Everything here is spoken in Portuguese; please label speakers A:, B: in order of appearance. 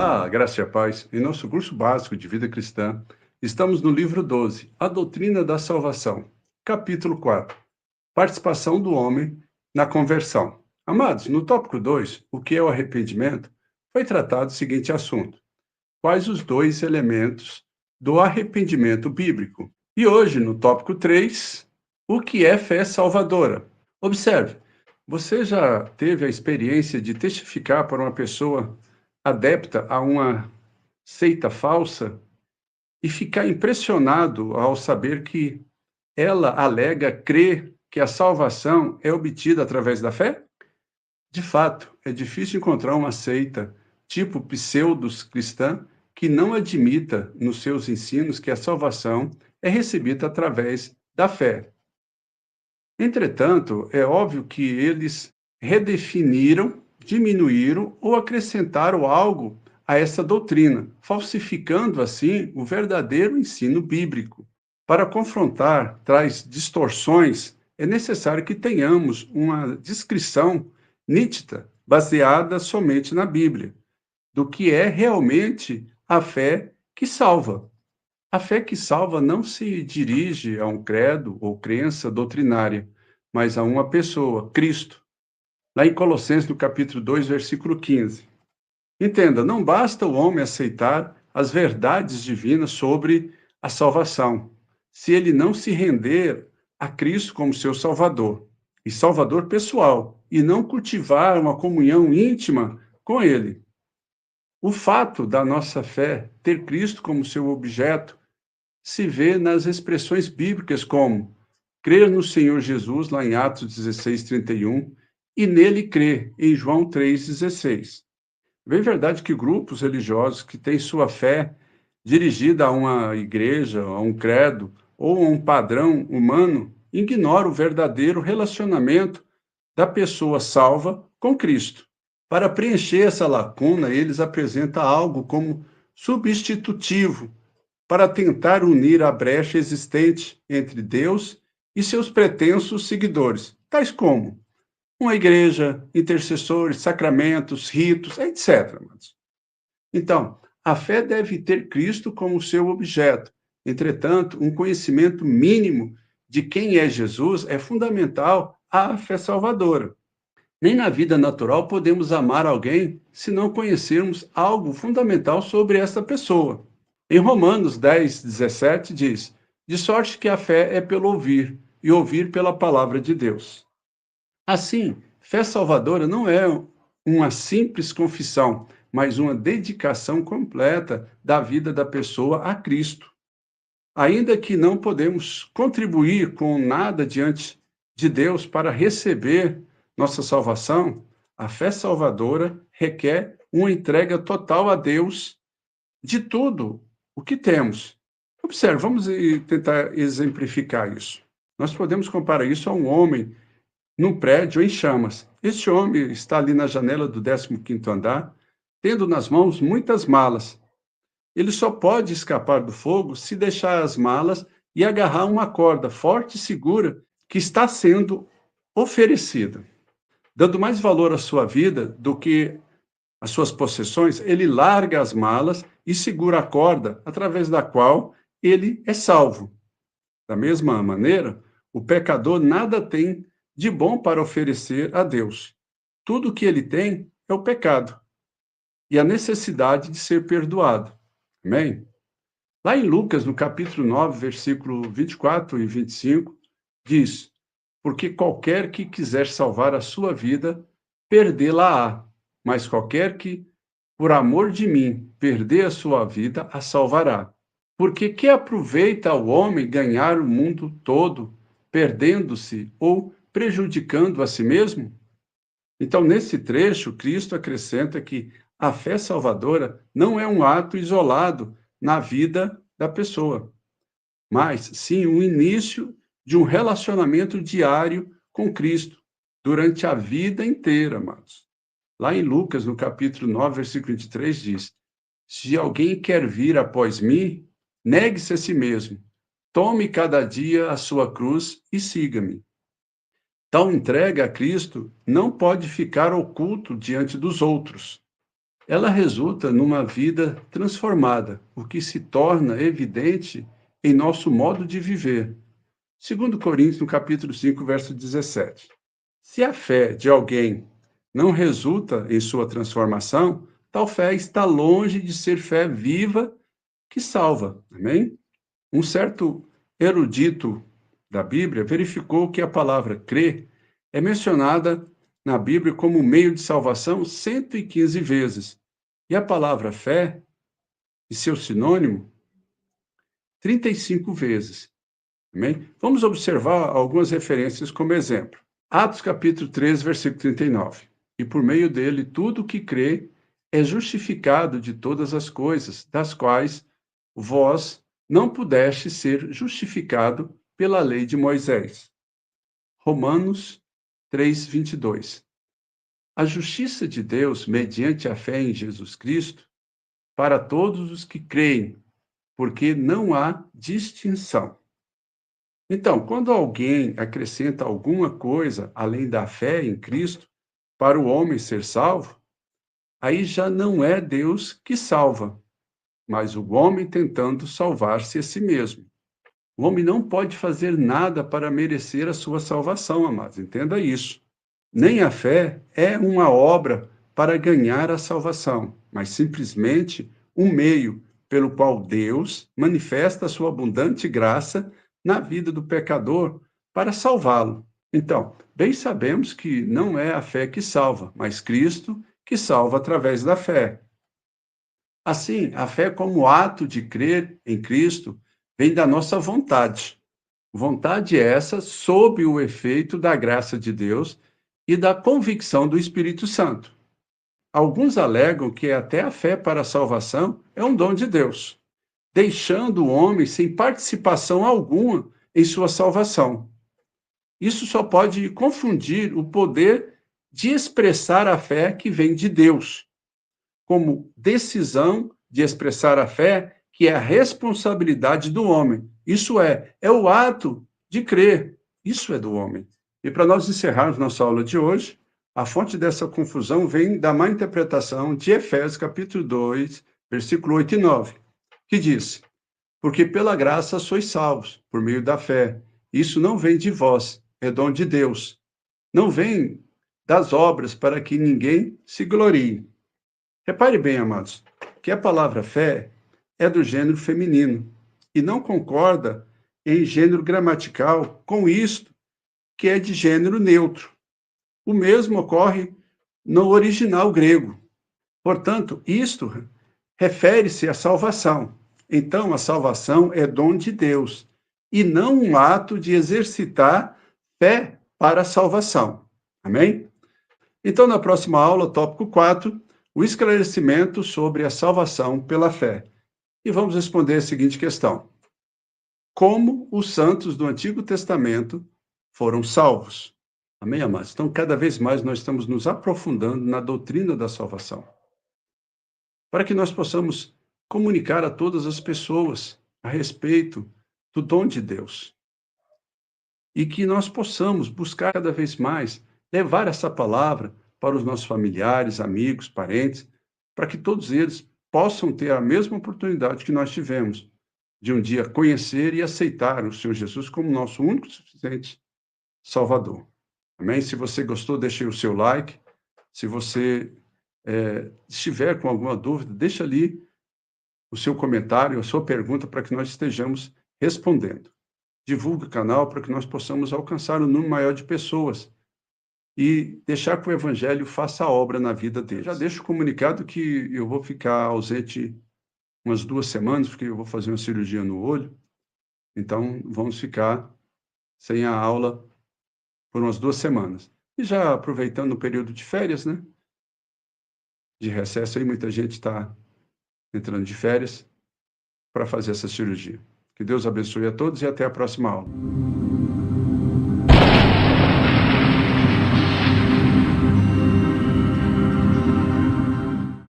A: Olá, graça e a paz. Em nosso curso básico de vida cristã, estamos no livro 12, A Doutrina da Salvação, capítulo 4, Participação do homem na conversão. Amados, no tópico 2, o que é o arrependimento, foi tratado o seguinte assunto: quais os dois elementos do arrependimento bíblico? E hoje, no tópico 3, o que é fé salvadora? Observe, você já teve a experiência de testificar para uma pessoa adepta a uma seita falsa e ficar impressionado ao saber que ela alega crer que a salvação é obtida através da fé? De fato, é difícil encontrar uma seita tipo pseudos cristã que não admita nos seus ensinos que a salvação é recebida através da fé. Entretanto, é óbvio que eles redefiniram, diminuíram ou acrescentaram algo a essa doutrina, falsificando assim o verdadeiro ensino bíblico. Para confrontar tais distorções, é necessário que tenhamos uma descrição nítida, baseada somente na Bíblia, do que é realmente a fé que salva. A fé que salva não se dirige a um credo ou crença doutrinária, mas a uma pessoa, Cristo. Lá em Colossenses, no capítulo 2, versículo 15. Entenda, não basta o homem aceitar as verdades divinas sobre a salvação, se ele não se render a Cristo como seu Salvador, e Salvador pessoal, e não cultivar uma comunhão íntima com Ele. O fato da nossa fé ter Cristo como seu objeto se vê nas expressões bíblicas como crer no Senhor Jesus, lá em Atos 16, 31, e nele crer, em João 3,16. Bem verdade que grupos religiosos que têm sua fé dirigida a uma igreja, a um credo ou a um padrão humano, ignoram o verdadeiro relacionamento da pessoa salva com Cristo. Para preencher essa lacuna, eles apresentam algo como substitutivo, para tentar unir a brecha existente entre Deus e seus pretensos seguidores, tais como uma igreja, intercessores, sacramentos, ritos, etc. Então, a fé deve ter Cristo como seu objeto. Entretanto, um conhecimento mínimo de quem é Jesus é fundamental à fé salvadora. Nem na vida natural podemos amar alguém se não conhecermos algo fundamental sobre essa pessoa. Em Romanos 10, 17 diz: de sorte que a fé é pelo ouvir, e ouvir pela palavra de Deus. Assim, fé salvadora não é uma simples confissão, mas uma dedicação completa da vida da pessoa a Cristo. Ainda que não podemos contribuir com nada diante de Deus para receber nossa salvação, a fé salvadora requer uma entrega total a Deus de tudo o que temos. Observe, vamos tentar exemplificar isso. Nós podemos comparar isso a um homem num prédio em chamas. Este homem está ali na janela do 15º andar, tendo nas mãos muitas malas. Ele só pode escapar do fogo se deixar as malas e agarrar uma corda forte e segura que está sendo oferecida. Dando mais valor à sua vida do que às suas possessões, ele larga as malas e segura a corda através da qual ele é salvo. Da mesma maneira, o pecador nada tem de bom para oferecer a Deus. Tudo que ele tem é o pecado e a necessidade de ser perdoado. Amém? Lá em Lucas, no capítulo 9, versículo 24 e 25, diz: porque qualquer que quiser salvar a sua vida, perdê-la-á. Mas qualquer que, por amor de mim, perder a sua vida, a salvará. Porque que aproveita ao homem ganhar o mundo todo, perdendo-se ou prejudicando a si mesmo? Então, nesse trecho, Cristo acrescenta que a fé salvadora não é um ato isolado na vida da pessoa, mas sim o início de um relacionamento diário com Cristo durante a vida inteira, amados. Lá em Lucas, no capítulo 9, versículo 23, diz: se alguém quer vir após mim, negue-se a si mesmo, tome cada dia a sua cruz e siga-me. Tal entrega a Cristo não pode ficar oculto diante dos outros. ela resulta numa vida transformada, o que se torna evidente em nosso modo de viver. Segundo Coríntios, no capítulo 5, verso 17. Se a fé de alguém não resulta em sua transformação, tal fé está longe de ser fé viva que salva. Amém? Um certo erudito da Bíblia verificou que a palavra crer é mencionada na Bíblia como meio de salvação 115 vezes. E a palavra fé, e seu sinônimo, 35 vezes. Amém? Vamos observar algumas referências como exemplo. Atos capítulo 3, versículo 39. E por meio dele, tudo que crê é justificado de todas as coisas, das quais vós não pudeste ser justificado pela lei de Moisés. Romanos 3, 22. A justiça de Deus, mediante a fé em Jesus Cristo, para todos os que creem, porque não há distinção. Então, quando alguém acrescenta alguma coisa além da fé em Cristo para o homem ser salvo, aí já não é Deus que salva, mas o homem tentando salvar-se a si mesmo. O homem não pode fazer nada para merecer a sua salvação, amados. Entenda isso. Nem a fé é uma obra para ganhar a salvação, mas simplesmente um meio pelo qual Deus manifesta a sua abundante graça na vida do pecador para salvá-lo. Então, bem sabemos que não é a fé que salva, mas Cristo que salva através da fé. Assim, a fé como ato de crer em Cristo vem da nossa vontade. Vontade essa sob o efeito da graça de Deus e da convicção do Espírito Santo. Alguns alegam que até a fé para a salvação é um dom de Deus, deixando o homem sem participação alguma em sua salvação. Isso só pode confundir o poder de expressar a fé que vem de Deus, como decisão de expressar a fé, que é a responsabilidade do homem. Isso é o ato de crer. Isso é do homem. E para nós encerrarmos nossa aula de hoje, a fonte dessa confusão vem da má interpretação de Efésios capítulo 2, versículo 8 e 9, que diz: porque pela graça sois salvos, por meio da fé. Isso não vem de vós, é dom de Deus. Não vem das obras para que ninguém se glorie. Repare bem, amados, que a palavra fé é do gênero feminino e não concorda em gênero gramatical com isto, que é de gênero neutro. O mesmo ocorre no original grego. Portanto, isto refere-se à salvação. Então, a salvação é dom de Deus e não um ato de exercitar fé para a salvação. Amém? Então, na próxima aula, tópico 4, o esclarecimento sobre a salvação pela fé. E vamos responder a seguinte questão: como os santos do Antigo Testamento foram salvos? Amém, amados? Então, cada vez mais nós estamos nos aprofundando na doutrina da salvação, para que nós possamos comunicar a todas as pessoas a respeito do dom de Deus. E que nós possamos buscar cada vez mais levar essa palavra para os nossos familiares, amigos, parentes, para que todos eles possam ter a mesma oportunidade que nós tivemos de um dia conhecer e aceitar o Senhor Jesus como nosso único e suficiente Salvador. Amém? Se você gostou, deixe o seu like. Se você estiver com alguma dúvida, deixa ali o seu comentário, a sua pergunta, para que nós estejamos respondendo. Divulgue o canal para que nós possamos alcançar um número maior de pessoas e deixar que o Evangelho faça a obra na vida deles. Já deixo comunicado que eu vou ficar ausente umas 2 semanas, porque eu vou fazer uma cirurgia no olho, então vamos ficar sem a aula por umas 2 semanas. E já aproveitando o período de férias, né? De recesso aí, muita gente está entrando de férias para fazer essa cirurgia. Que Deus abençoe a todos e até a próxima aula.